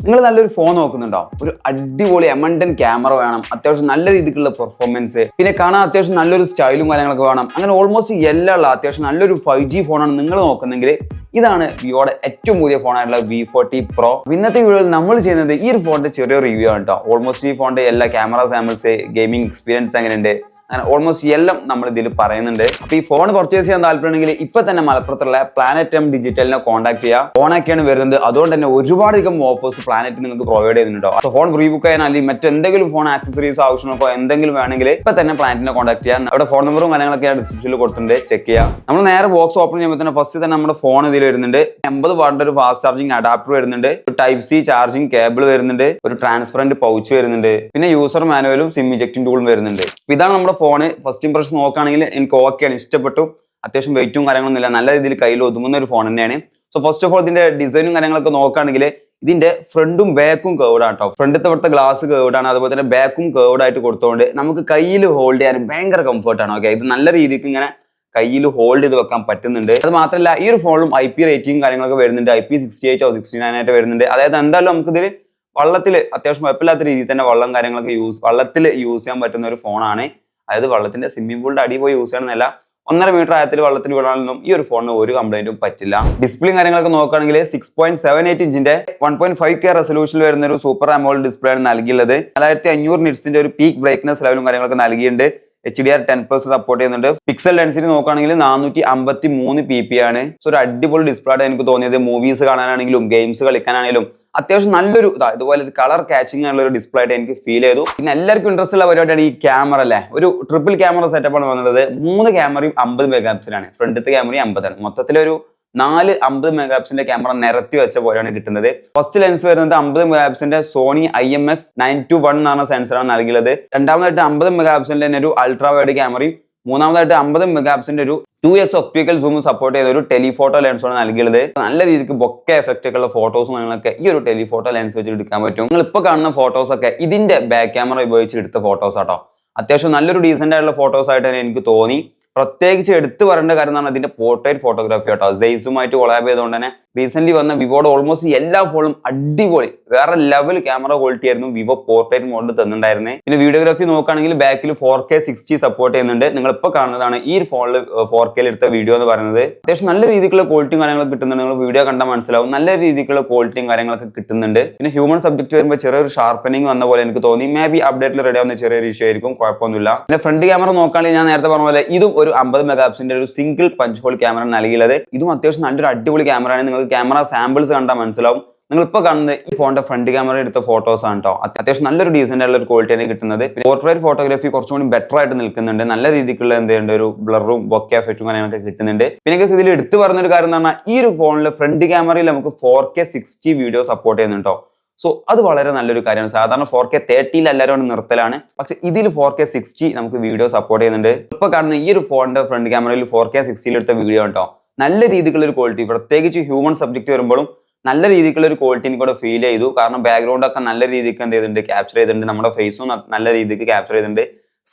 നിങ്ങൾ നല്ലൊരു ഫോൺ നോക്കുന്നുണ്ടോ? ഒരു അടിപൊളി എമണ്ടൻ ക്യാമറ വേണം, അത്യാവശ്യം നല്ല രീതിക്കുള്ള പെർഫോമൻസ്, പിന്നെ കാണാൻ അത്യാവശ്യം നല്ലൊരു സ്റ്റൈലും കാര്യങ്ങളൊക്കെ വേണം. അങ്ങനെ ഓൾമോസ്റ്റ് എല്ലാം ഉള്ള അത്യാവശ്യം നല്ലൊരു 5G ഫോണാണ് നിങ്ങൾ നോക്കുന്നെങ്കിൽ ഇതാണ് വിവോയുടെ ഏറ്റവും പുതിയ ഫോണായിട്ടുള്ള V40 Pro. ഇന്നത്തെ വീഡിയോയിൽ നമ്മൾ ചെയ്യുന്നത് ഈ ഒരു ഫോണിന്റെ ചെറിയൊരു റിവ്യൂ ആണ് കേട്ടോ. ഓൾമോസ്റ്റ് ഈ ഫോണിന്റെ എല്ലാ ക്യാമറ സാമ്പിൾസ്, ഗെയിമിംഗ് എക്സ്പീരിയൻസ് എങ്ങനെയുണ്ട്, അങ്ങനെ ഓൾമോസ്റ്റ് എല്ലാം നമ്മൾ ഇതിൽ പറയുന്നുണ്ട്. അപ്പൊ ഈ ഫോൺ പർച്ചേസ് ചെയ്യാൻ താല്പര്യമുണ്ടെങ്കിൽ ഇപ്പൊ തന്നെ മലപ്പുറത്തുള്ള പ്ലാനറ്റ് എം ഡിജിറ്റലിനെ കോൺടാക്ട് ചെയ്യുക. ഫോണൊക്കെയാണ് വരുന്നത്, അതുകൊണ്ട് തന്നെ ഒരുപാടധികം ഓഫേഴ്സ് പ്ലാനറ്റ് നിങ്ങൾക്ക് പ്രൊവൈഡ് ചെയ്യുന്നുണ്ടോ. അപ്പോൾ ഫോൺ റീ ബുക്ക് ചെയ്യാൻ അല്ലെങ്കിൽ മറ്റെന്തെങ്കിലും ഫോൺ ആക്സസറീസോ ആവശ്യമോ എന്തെങ്കിലും വേണമെങ്കിൽ ഇപ്പൊ തന്നെ പ്ലാനറ്റിനെ കോൺടാക്ട് ചെയ്യാം. അവിടെ ഫോൺ നമ്പറും കാര്യങ്ങളൊക്കെ ഡിസ്ക്രിപ്ഷനിൽ കൊടുത്തിട്ടുണ്ട്, ചെക്ക് ചെയ്യാം. നമ്മൾ നേരെ ബോക്സ് ഓപ്പൺ ചെയ്യുമ്പോൾ തന്നെ ഫസ്റ്റ് തന്നെ നമ്മുടെ ഫോൺ ഇതിൽ വരുന്നുണ്ട്. 80 വാട്ടിന്റെ ഒരു ഫാസ്റ്റ് ചാർജിങ് അഡാപ്റ്റർ വരുന്നുണ്ട്, ഒരു ടൈപ്പ് സി ചാർജിങ് കേബിൾ വരുന്നുണ്ട്, ഒരു ട്രാൻസ്പെറന്റ് പൗച്ച് വരുന്നുണ്ട്, പിന്നെ യൂസർ മാനുവലും സിം ഇജക്റ്റിംഗ് ടൂളും വരുന്നുണ്ട്. ഇതാണ് നമ്മുടെ ഫോണ്. ഫസ്റ്റ് ഇംപ്രഷൻ നോക്കുകയാണെങ്കിൽ എനിക്ക് ഓക്കെയാണ്, ഇഷ്ടപ്പെട്ടു. അത്യാവശ്യം വെയിറ്റും കാര്യങ്ങളൊന്നും ഇല്ല, നല്ല രീതിയിൽ കയ്യിൽ ഒതുങ്ങുന്ന ഒരു ഫോൺ തന്നെയാണ്. സോ ഫസ്റ്റ് ഓഫ് ഓൾ ഇതിന്റെ ഡിസൈനും കാര്യങ്ങളൊക്കെ നോക്കുകയാണെങ്കിൽ ഇതിന്റെ ഫ്രണ്ടും ബാക്കും കേർഡ് ആണ് കേട്ടോ. ഫ്രണ്ടത്തെ ഇവിടുത്തെ ഗ്ലാസ് കേർഡ് ആണ്, അതുപോലെ തന്നെ ബാക്കും കേർഡ് ആയിട്ട് കൊടുത്തുകൊണ്ട് നമുക്ക് കയ്യിൽ ഹോൾഡ് ചെയ്യാൻ ഭയങ്കര കംഫർട്ടാണ്. ഓക്കെ, ഇത് നല്ല രീതിക്ക് ഇങ്ങനെ കയ്യിൽ ഹോൾഡ് ചെയ്ത് വെക്കാൻ പറ്റുന്നുണ്ട്. അത് മാത്രമല്ല ഈ ഒരു ഫോണിലും IP റേറ്റിംഗ് കാര്യങ്ങളൊക്കെ വരുന്നുണ്ട്. IP68 or 69 ആയിട്ട് വരുന്നുണ്ട്. അതായത് എന്തായാലും നമുക്ക് ഇതിൽ വള്ളത്തിൽ അത്യാവശ്യം കുഴപ്പമില്ലാത്ത രീതിയിൽ തന്നെ വെള്ളം കാര്യങ്ങളൊക്കെ വള്ളത്തിൽ യൂസ് ചെയ്യാൻ പറ്റുന്ന ഒരു ഫോണാണ്. അതായത് വെള്ളത്തിന്റെ സ്വിമ്മിംഗ് പൂളിന്റെ അടി പോയി യൂസ് ചെയ്യണമെന്നല്ല, 1.5 മീറ്റർ ആയത്തിൽ വെള്ളത്തിൽ വിടാനൊന്നും ഈ ഒരു ഫോണിന് ഒരു കംപ്ലൈന്റും പറ്റില്ല. ഡിസ്പ്ലേയും കാര്യങ്ങളൊക്കെ നോക്കുകയാണെങ്കിൽ 6.78 ഇഞ്ചിന്റെ 1.5K റെസൊല്യൂഷനിൽ വരുന്ന ഒരു സൂപ്പർ AMOLED ഡിസ്പ്ലേ ആണ് നൽകിയുള്ളത്. 4500 നിറ്റ്സിന്റെ ഒരു പീക്ക് ബ്രൈറ്റ്നസ് ലെവലും കാര്യങ്ങളൊക്കെ നൽകിയിട്ടുണ്ട്. HDR10+ സപ്പോർട്ട് ചെയ്യുന്നുണ്ട്. പിക്സൽ ഡെൻസിറ്റി നോക്കുകയാണെങ്കിൽ 453 pp ആണ്. സോ ഒരു അടിപൊളി ഡിസ്പ്ലേ ആയിട്ട് എനിക്ക് തോന്നിയത്. മൂവീസ് കാണാനാണെങ്കിലും ഗെയിംസ് കളിക്കാനാണെങ്കിലും അത്യാവശ്യം നല്ലൊരു ഇതുപോലെ ഒരു കളർ കാച്ചിങ് ആയിട്ടുള്ള ഒരു ഡിസ്പ്ലേ ആയിട്ട് എനിക്ക് ഫീൽ ചെയ്തു. പിന്നെ എല്ലാവർക്കും ഇൻട്രസ്റ്റ് ഉള്ള പരിപാടിയാണ് ഈ ക്യാമറ അല്ലേ. ഒരു ട്രിപ്പിൾ ക്യാമറ സെറ്റപ്പ് ആണ് വന്നത്. 3 ക്യാമറയും 50 മെഗാ പിക്സലാണ്, ഫ്രണ്ടത്തെ ക്യാമറയും 50 ആണ്. മൊത്തത്തിലൊരു 4 50 മെഗാ പിക്സലിന്റെ ക്യാമറ നിരത്തി വെച്ച പോലെയാണ് കിട്ടുന്നത്. ഫസ്റ്റ് ലെൻസ് വരുന്നത് 50 മെഗാ പിക്സലിന്റെ സോണി IMX921 എന്ന് പറഞ്ഞ സെൻസറാണ് നൽകിയത്. രണ്ടാമതായിട്ട് 50 മെഗാ പിക്സലിന്റെ തന്നെ ഒരു അൾട്രാ വൈഡ് ക്യാമറയും, മൂന്നാമതായിട്ട് 50 മെഗാ പിക്സലിന്റെ ഒരു 2x ഒപ്റ്റിക്കൽ സൂം സപ്പോർട്ട് ചെയ്ത ഒരു ടെലിഫോട്ടോ ലെൻസാണ് നൽകിയത്. നല്ല രീതിക്ക് ബൊക്കെ എഫക്റ്റ് ഒക്കെ ഉള്ള ഫോട്ടോസും കാര്യങ്ങളൊക്കെ ഈ ഒരു ടെലിഫോട്ടോ ലെൻസ് വെച്ച് എടുക്കാൻ പറ്റും. നിങ്ങൾ ഇപ്പൊ കാണുന്ന ഫോട്ടോസ് ഒക്കെ ഇതിന്റെ ബാക്ക് ക്യാമറ ഉപയോഗിച്ച് എടുത്ത ഫോട്ടോസ് ആട്ടോ. അത്യാവശ്യം നല്ലൊരു ഡീസന്റ് ആയിട്ടുള്ള ഫോട്ടോസ് ആയിട്ട് തന്നെ എനിക്ക് തോന്നി. പ്രത്യേകിച്ച് എടുത്തു പറയേണ്ട കാര്യം എന്നാണ് ഇതിന്റെ പോർട്രേറ്റ് ഫോട്ടോഗ്രാഫി കേട്ടോ. സെയ്സുമായിട്ട് കൊളാബ് ചെയ്തുകൊണ്ട് തന്നെ റീസെന്റ് വന്ന വിവോയുടെ ഓൾമോസ്റ്റ് എല്ലാ ഫോണും അടിപൊളി വേറെ ലെവൽ ക്യാമറ ക്വാളിറ്റി ആയിരുന്നു വിവോ പോർട്രേറ്റ് മോഡിൽ തന്നിട്ടുണ്ടായിരുന്നത്. പിന്നെ വീഡിയോഗ്രാഫി നോക്കുകയാണെങ്കിൽ ബാക്കിൽ 4K 60 സപ്പോർട്ട് ചെയ്യുന്നുണ്ട്. നിങ്ങൾ ഇപ്പോൾ കാണുന്നതാണ് ഈ ഫോണിൽ 4K എടുത്ത വീഡിയോ എന്ന് പറയുന്നത്. അത്യാവശ്യം നല്ല രീതിക്കുള്ള ക്വാളിറ്റിയും കാര്യങ്ങളൊക്കെ കിട്ടുന്നുണ്ട്. നിങ്ങൾ വീഡിയോ കണ്ടാൽ മനസ്സിലാവും, നല്ല രീതിക്കുള്ള ക്വാളിറ്റിയും കാര്യങ്ങളൊക്കെ കിട്ടുന്നുണ്ട്. പിന്നെ ഹ്യൂമൻ സബ്ജക്ട് വരുമ്പോൾ ചെറിയൊരു ഷാർപ്പനിങ് വന്ന പോലെ എനിക്ക് തോന്നി. മേ ബി അപ്ഡേറ്റിൽ റെഡി ആവുന്ന ചെറിയൊരു ഇഷ്യൂ ആയിരിക്കും, കുഴപ്പമൊന്നുമില്ല. പിന്നെ ഫ്രണ്ട് ക്യാമറ നോക്കുകയാണെങ്കിൽ ഞാൻ നേരത്തെ പറഞ്ഞ പോലെ ഇതും ഒരു 50 മെഗാ പിക്സലിന്റെ ഒരു സിംഗിൾ പഞ്ച് ഹോൾ ക്യാമറ നൽകിയുള്ളത്. ഇതും അത്യാവശ്യം നല്ലൊരു അടിപൊളി ക്യാമറയാണ്. നിങ്ങൾക്ക് ക്യാമറ സാമ്പിൾസ് കണ്ടാൽ മനസ്സിലാവും. നിങ്ങൾ ഇപ്പോൾ കാണുന്നത് ഈ ഫോണിന്റെ ഫ്രണ്ട് ക്യാമറ എടുത്ത ഫോട്ടോസ് ആണ് കേട്ടോ. അത്യാവശ്യം നല്ലൊരു ഡീസന്റ് ആയിട്ടുള്ള ഒരു ക്വാളിറ്റിയാണ് കിട്ടുന്നത്. പോർട്രേറ്റ് ഫോട്ടോഗ്രാഫി കുറച്ചുകൂടി ബെറ്റർ ആയിട്ട് നിൽക്കുന്നുണ്ട്. നല്ല രീതിക്കുള്ള എന്തുണ്ട് ഒരു ബ്ലറും ബൊക്കെ എഫക്റ്റും കാര്യങ്ങളൊക്കെ കിട്ടുന്നുണ്ട്. പിന്നെ ഇതിൽ എടുത്തു പറഞ്ഞൊരു കാര്യം എന്ന് പറഞ്ഞാൽ ഈ ഒരു ഫോണിൽ ഫ്രണ്ട് ക്യാമറയിൽ നമുക്ക് 4K 60 വീഡിയോ സപ്പോർട്ട് ചെയ്യുന്നുണ്ടോ. സോ അത് വളരെ നല്ലൊരു കാര്യമാണ്. സാധാരണ 4K 30 എല്ലാവരും നിർത്തലാണ്, പക്ഷെ ഇതിൽ 4K 60 നമുക്ക് വീഡിയോ സപ്പോർട്ട് ചെയ്യുന്നുണ്ട്. ഇപ്പൊ കാണുന്ന ഈ ഒരു ഫോണിന്റെ ഫ്രണ്ട് ക്യാമറയിൽ 4K 60 എടുത്ത വീഡിയോ കേട്ടോ. നല്ല രീതിക്കുള്ള ഒരു ക്വാളിറ്റി, പ്രത്യേകിച്ച് ഹ്യൂമൻ സബ്ജക്ട് വരുമ്പോഴും നല്ല രീതിക്കുള്ള ഒരു ക്വാളിറ്റി എനിക്ക് കൂടെ ഫീൽ ചെയ്തു. കാരണം ബാക്ക്ഗ്രൗണ്ട് ഒക്കെ നല്ല രീതിക്ക് എന്ത് ചെയ്തിട്ടുണ്ട്, ക്യാപ്ചർ ചെയ്തിട്ടുണ്ട്. നമ്മുടെ ഫേസും നല്ല രീതിക്ക് ക്യാപ്ചർ ചെയ്തിട്ടുണ്ട്.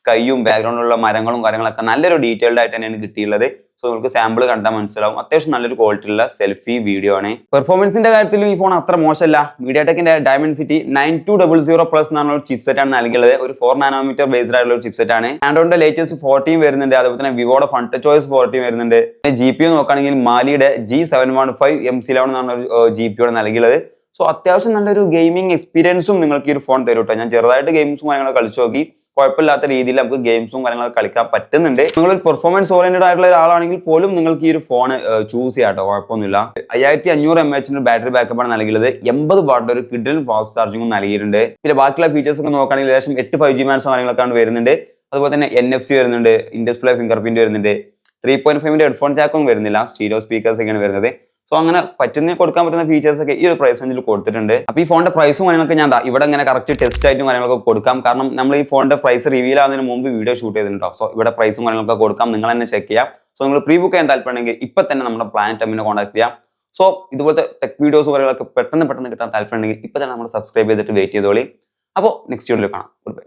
സ്കൈയും ബാക്ക്ഗ്രൗണ്ടിലുള്ള മരങ്ങളും കാര്യങ്ങളൊക്കെ നല്ലൊരു ഡീറ്റെയിൽഡ് ആയിട്ട് തന്നെയാണ് കിട്ടിയുള്ളത്. സോ നിങ്ങൾക്ക് സാമ്പിൾ കണ്ടാൽ മനസ്സിലാവും. അത്യാവശ്യം നല്ലൊരു ക്വാളിറ്റി ഉള്ള സെൽഫി വീഡിയോ ആണ്. പെർഫോമൻസിന്റെ കാര്യത്തിലും ഈ ഫോൺ അത്ര മോശമല്ല. മീഡിയാടെക്കിന്റെ Dimensity 9200+ എന്നാണ് ഒരു ചിപ്സെറ്റ് ആണ് നൽകിയത്. ഒരു 4 നാനോമീറ്റർ ബേസ്ഡ് ആയിട്ടുള്ള ഒരു ചിപ്സെറ്റ് ആണ്. ആൻഡ്രോയിഡിന്റെ ലേറ്റസ്റ്റ് 14 വരുന്നുണ്ട്, അതുപോലെ തന്നെ വിവോയുടെ FunTouchOS 14 വരുന്നുണ്ട്. GPU നോക്കുകയാണെങ്കിൽ മാലിയുടെ G715 MC11 എന്നാണ് ഒരു GPU നൽകിയത്. സോ അത്യാവശ്യം നല്ലൊരു ഗെയിമിംഗ് എക്സ്പീരിയൻസും നിങ്ങൾക്ക് ഈ ഒരു ഫോൺ തരും കേട്ടോ. ഞാൻ ചെറുതായിട്ട് ഗെയിംസും കാര്യങ്ങളൊക്കെ കളിച്ചു നോക്കി, കുഴപ്പമില്ലാത്ത രീതിയിൽ നമുക്ക് ഗെയിംസും കാര്യങ്ങളൊക്കെ കളിക്കാൻ പറ്റുന്നുണ്ട്. നിങ്ങളൊരു പെർഫോമൻസ് ഓറിയന്റഡ് ആയിട്ടുള്ള ഒരാളാണെങ്കിൽ പോലും നിങ്ങൾക്ക് ഈ ഒരു ഫോൺ ചൂസ് ചെയ്യാം കേട്ടോ, കുഴപ്പമൊന്നുമില്ല. 5500 mAh ബാറ്ററി ബാക്കപ്പ് ആണ് നൽകിയത്. 80 വാട്ട് ഒരു കിഡിലും ഫാസ്റ്റ് ചാർജിങ്ങും നൽകിയിട്ടുണ്ട്. പിന്നെ ബാക്കിയുള്ള ഫീച്ചേഴ്സ് ഒക്കെ നോക്കുകയാണെങ്കിൽ ഏകദേശം 8 5G മാൻസ് കാര്യങ്ങളൊക്കെ വരുന്നുണ്ട്. അതുപോലെ തന്നെ NFC വരുന്നുണ്ട്, ഇൻ ഡിസ്പ്ലേ ഫിംഗർ പ്രിന്റ് വരുന്നുണ്ട്. 3.5 ഹെഡ്ഫോൺ ജാക്കൊന്നും വരുന്നില്ല, സ്റ്റീരിയോ സ്പീക്കേഴ്സ് ഒക്കെയാണ് വരുന്നത്. സോ അങ്ങനെ കൊടുക്കാൻ പറ്റുന്ന ഫീച്ചേഴ്സ് ഒക്കെ ഈ ഒരു പ്രൈസ് റേഞ്ചിൽ കൊടുത്തിട്ടുണ്ട്. അപ്പോൾ ഈ ഫോണിന്റെ പ്രൈസും കാര്യങ്ങളൊക്കെ ഞാൻ ഇവിടെ ഇങ്ങനെ കറക്റ്റ് ടെസ്റ്റ് ആയിട്ടും കാര്യങ്ങളൊക്കെ കൊടുക്കാം. കാരണം നമ്മൾ ഈ ഫോണിന്റെ പ്രൈസ് റിവീൽ ആവുന്നതിന് മുമ്പ് വീഡിയോ ഷൂട്ട് ചെയ്തിട്ടുണ്ടോ. സോ ഇവിടെ പ്രൈസും കാര്യങ്ങളൊക്കെ കൊടുക്കാം, നിങ്ങൾ തന്നെ ചെക്ക് ചെയ്യാം. സോ നിങ്ങൾ പ്രീ ബുക്ക് ചെയ്യാൻ താല്പര്യമുണ്ടെങ്കിൽ ഇപ്പൊ തന്നെ നമ്മുടെ പ്ലാനറ്റ് എമ്മിനെ കോൺടാക്ട് ചെയ്യാം. സോ ഇതുപോലത്തെ ടെക് വീഡിയോസ് കാര്യങ്ങളൊക്കെ പെട്ടെന്ന് കിട്ടാൻ താല്പര്യമുണ്ടെങ്കിൽ ഇപ്പൊ തന്നെ നമ്മൾ സബ്സ്ക്രൈബ് ചെയ്തിട്ട് വെയിറ്റ് ചെയ്തോളി. അപ്പോൾ നെക്സ്റ്റ് വീഡിയോയിൽ കാണാം. Good bye.